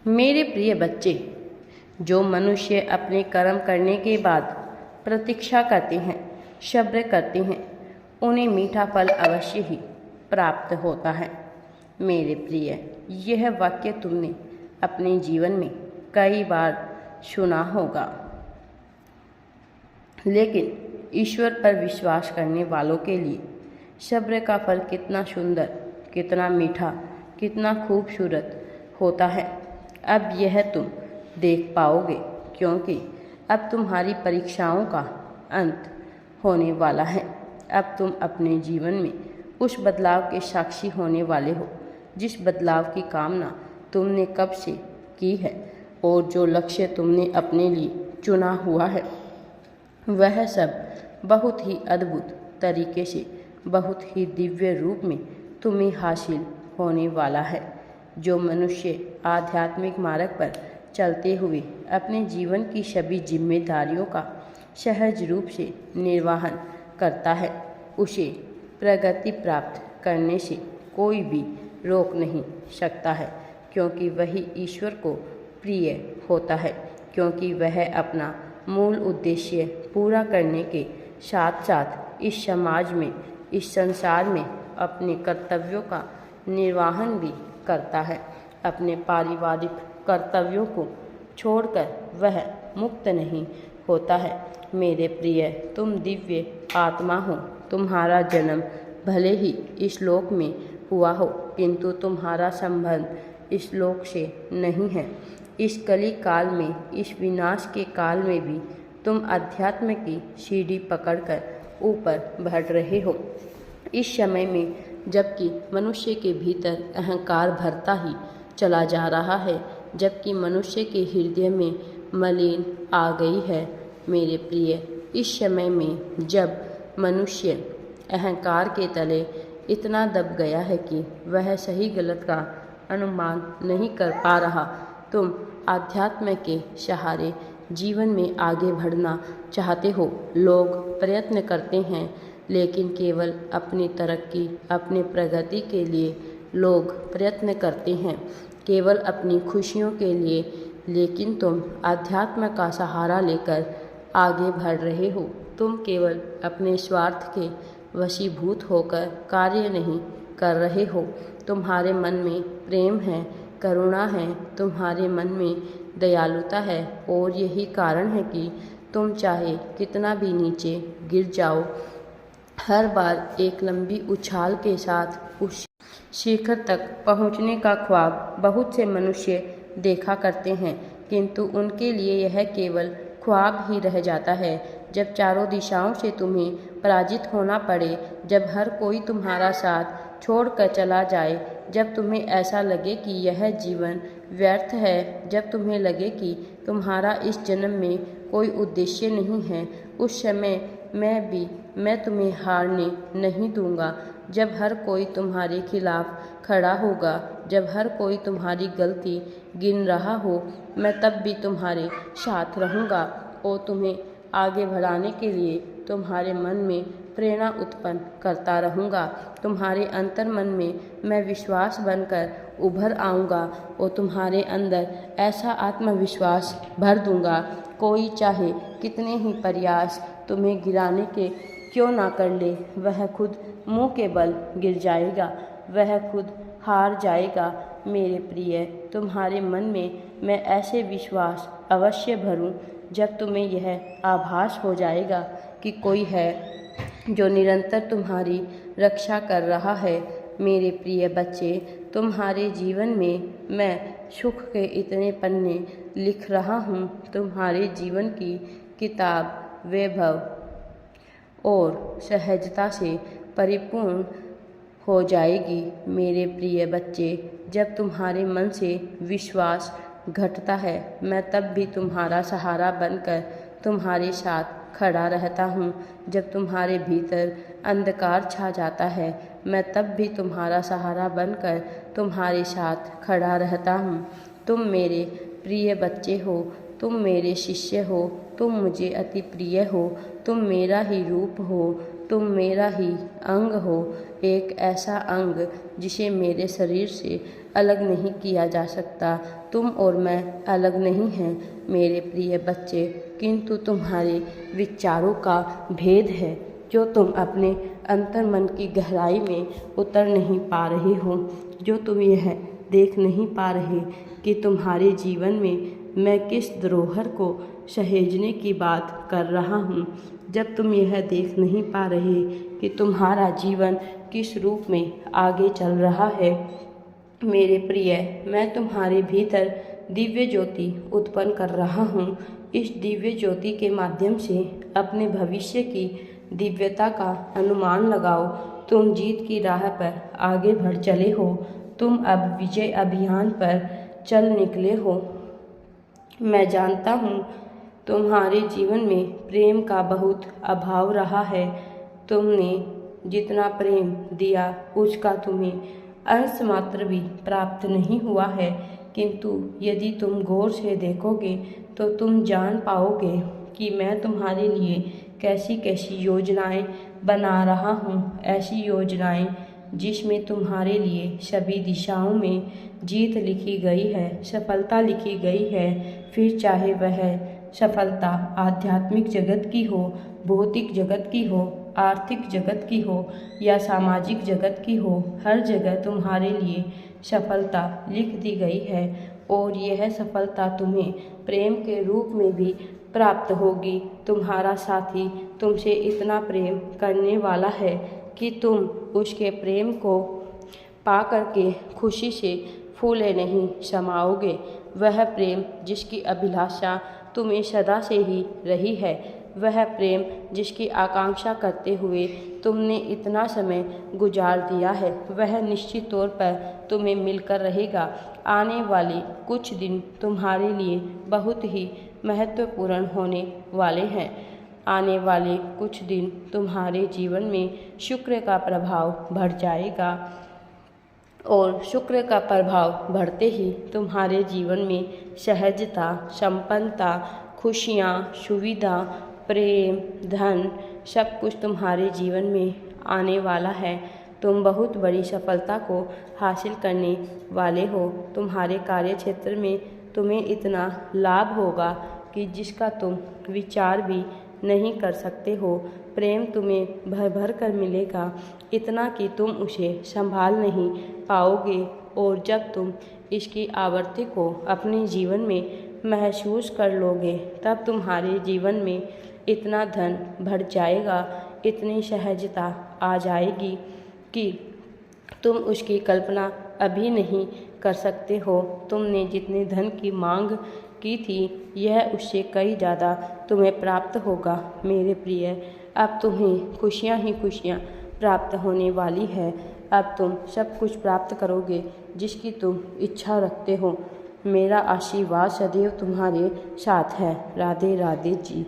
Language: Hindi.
मेरे प्रिय बच्चे, जो मनुष्य अपने कर्म करने के बाद प्रतीक्षा करते हैं, सब्र करते हैं, उन्हें मीठा फल अवश्य ही प्राप्त होता है। मेरे प्रिय, यह वाक्य तुमने अपने जीवन में कई बार सुना होगा, लेकिन ईश्वर पर विश्वास करने वालों के लिए सब्र का फल कितना सुंदर, कितना मीठा, कितना खूबसूरत होता है, अब यह तुम देख पाओगे, क्योंकि अब तुम्हारी परीक्षाओं का अंत होने वाला है। अब तुम अपने जीवन में उस बदलाव के साक्षी होने वाले हो जिस बदलाव की कामना तुमने कब से की है, और जो लक्ष्य तुमने अपने लिए चुना हुआ है वह सब बहुत ही अद्भुत तरीके से, बहुत ही दिव्य रूप में तुम्हें हासिल होने वाला है। जो मनुष्य आध्यात्मिक मार्ग पर चलते हुए अपने जीवन की सभी जिम्मेदारियों का सहज रूप से निर्वहन करता है, उसे प्रगति प्राप्त करने से कोई भी रोक नहीं सकता है, क्योंकि वही ईश्वर को प्रिय होता है, क्योंकि वह अपना मूल उद्देश्य पूरा करने के साथ साथ इस समाज में, इस संसार में अपने कर्तव्यों का निर्वहन भी करता है। अपने पारिवारिक कर्तव्यों को छोड़कर वह मुक्त नहीं होता है। मेरे प्रिय, तुम दिव्य आत्मा हो। तुम्हारा जन्म भले ही इस लोक में हुआ हो, किंतु तुम्हारा संबंध इस लोक से नहीं है। इस कली काल में, इस विनाश के काल में भी तुम अध्यात्म की सीढ़ी पकड़कर ऊपर बढ़ रहे हो। इस समय में जबकि मनुष्य के भीतर अहंकार भरता ही चला जा रहा है, जबकि मनुष्य के हृदय में मलिन आ गई है, मेरे प्रिय, इस समय में जब मनुष्य अहंकार के तले इतना दब गया है कि वह सही गलत का अनुमान नहीं कर पा रहा, तुम आध्यात्म के सहारे जीवन में आगे बढ़ना चाहते हो। लोग प्रयत्न करते हैं, लेकिन केवल अपनी तरक्की, अपनी प्रगति के लिए लोग प्रयत्न करते हैं, केवल अपनी खुशियों के लिए, लेकिन तुम आध्यात्म का सहारा लेकर आगे बढ़ रहे हो। तुम केवल अपने स्वार्थ के वशीभूत होकर कार्य नहीं कर रहे हो। तुम्हारे मन में प्रेम है, करुणा है, तुम्हारे मन में दयालुता है, और यही कारण है कि तुम चाहे कितना भी नीचे गिर जाओ, हर बार एक लंबी उछाल के साथ उस शिखर तक पहुंचने का ख्वाब बहुत से मनुष्य देखा करते हैं, किंतु उनके लिए यह केवल ख्वाब ही रह जाता है। जब चारों दिशाओं से तुम्हें पराजित होना पड़े, जब हर कोई तुम्हारा साथ छोड़कर चला जाए, जब तुम्हें ऐसा लगे कि यह जीवन व्यर्थ है, जब तुम्हें लगे कि तुम्हारा इस जन्म में कोई उद्देश्य नहीं है, उस समय मैं तुम्हें हारने नहीं दूंगा। जब हर कोई तुम्हारे खिलाफ खड़ा होगा, जब हर कोई तुम्हारी गलती गिन रहा हो, मैं तब भी तुम्हारे साथ रहूँगा और तुम्हें आगे बढ़ाने के लिए तुम्हारे मन में प्रेरणा उत्पन्न करता रहूँगा। तुम्हारे अंतर मन में मैं विश्वास बनकर उभर आऊँगा और तुम्हारे अंदर ऐसा आत्मविश्वास भर दूँगा, कोई चाहे कितने ही प्रयास तुम्हें गिराने के क्यों ना कर ले, वह खुद मुंह के बल गिर जाएगा, वह खुद हार जाएगा। मेरे प्रिय, तुम्हारे मन में मैं ऐसे विश्वास अवश्य भरूं जब तुम्हें यह आभास हो जाएगा कि कोई है जो निरंतर तुम्हारी रक्षा कर रहा है। मेरे प्रिय बच्चे, तुम्हारे जीवन में मैं सुख के इतने पन्ने लिख रहा हूँ, तुम्हारे जीवन की किताब वैभव और सहजता से परिपूर्ण हो जाएगी। मेरे प्रिय बच्चे, जब तुम्हारे मन से विश्वास घटता है, मैं तब भी तुम्हारा सहारा बनकर तुम्हारे साथ खड़ा रहता हूँ। जब तुम्हारे भीतर अंधकार छा जाता है, मैं तब भी तुम्हारा सहारा बनकर तुम्हारे साथ खड़ा रहता हूँ। तुम मेरे प्रिय बच्चे हो, तुम मेरे शिष्य हो, तुम मुझे अति प्रिय हो, तुम मेरा ही रूप हो, तुम मेरा ही अंग हो, एक ऐसा अंग जिसे मेरे शरीर से अलग नहीं किया जा सकता। तुम और मैं अलग नहीं हैं मेरे प्रिय बच्चे, किंतु तुम्हारे विचारों का भेद है जो तुम अपने अंतर्मन की गहराई में उतर नहीं पा रहे हो, जो तुम यह देख नहीं पा रहे कि तुम्हारे जीवन में मैं किस धरोहर को सहेजने की बात कर रहा हूँ, जब तुम यह देख नहीं पा रहे कि तुम्हारा जीवन किस रूप में आगे चल रहा है। मेरे प्रिय, मैं तुम्हारे भीतर दिव्य ज्योति उत्पन्न कर रहा हूँ। इस दिव्य ज्योति के माध्यम से अपने भविष्य की दिव्यता का अनुमान लगाओ। तुम जीत की राह पर आगे बढ़ चले हो, तुम अब विजय अभियान पर चल निकले हो। मैं जानता हूँ तुम्हारे जीवन में प्रेम का बहुत अभाव रहा है। तुमने जितना प्रेम दिया उसका तुम्हें अंश मात्र भी प्राप्त नहीं हुआ है, किंतु यदि तुम गौर से देखोगे तो तुम जान पाओगे कि मैं तुम्हारे लिए कैसी कैसी योजनाएं बना रहा हूँ। ऐसी योजनाएं जिसमें तुम्हारे लिए सभी दिशाओं में जीत लिखी गई है, सफलता लिखी गई है। फिर चाहे वह सफलता आध्यात्मिक जगत की हो, भौतिक जगत की हो, आर्थिक जगत की हो या सामाजिक जगत की हो, हर जगह तुम्हारे लिए सफलता लिख दी गई है। और यह सफलता तुम्हें प्रेम के रूप में भी प्राप्त होगी। तुम्हारा साथी तुमसे इतना प्रेम करने वाला है कि तुम उसके प्रेम को पा करके खुशी से फूले नहीं समाओगे। वह प्रेम जिसकी अभिलाषा तुम्हें सदा से ही रही है, वह प्रेम जिसकी आकांक्षा करते हुए तुमने इतना समय गुजार दिया है, वह निश्चित तौर पर तुम्हें मिलकर रहेगा। आने वाले कुछ दिन तुम्हारे लिए बहुत ही महत्वपूर्ण होने वाले हैं। आने वाले कुछ दिन तुम्हारे जीवन में शुक्र का प्रभाव बढ़ जाएगा और शुक्र का प्रभाव बढ़ते ही तुम्हारे जीवन में सहजता, संपन्नता, खुशियाँ, सुविधा, प्रेम, धन सब कुछ तुम्हारे जीवन में आने वाला है। तुम बहुत बड़ी सफलता को हासिल करने वाले हो। तुम्हारे कार्य क्षेत्र में तुम्हें इतना लाभ होगा कि जिसका तुम विचार भी नहीं कर सकते हो। प्रेम तुम्हें भर भर कर मिलेगा, इतना कि तुम उसे संभाल नहीं पाओगे। और जब तुम इसकी आवृत्ति को अपने जीवन में महसूस कर लोगे, तब तुम्हारे जीवन में इतना धन भर जाएगा, इतनी सहजता आ जाएगी कि तुम उसकी कल्पना अभी नहीं कर सकते हो। तुमने जितने धन की मांग की थी, यह उससे कई ज़्यादा तुम्हें प्राप्त होगा। मेरे प्रिय, अब तुम्हें खुशियाँ ही खुशियाँ प्राप्त होने वाली है। अब तुम सब कुछ प्राप्त करोगे जिसकी तुम इच्छा रखते हो। मेरा आशीर्वाद सदैव तुम्हारे साथ है। राधे राधे जी।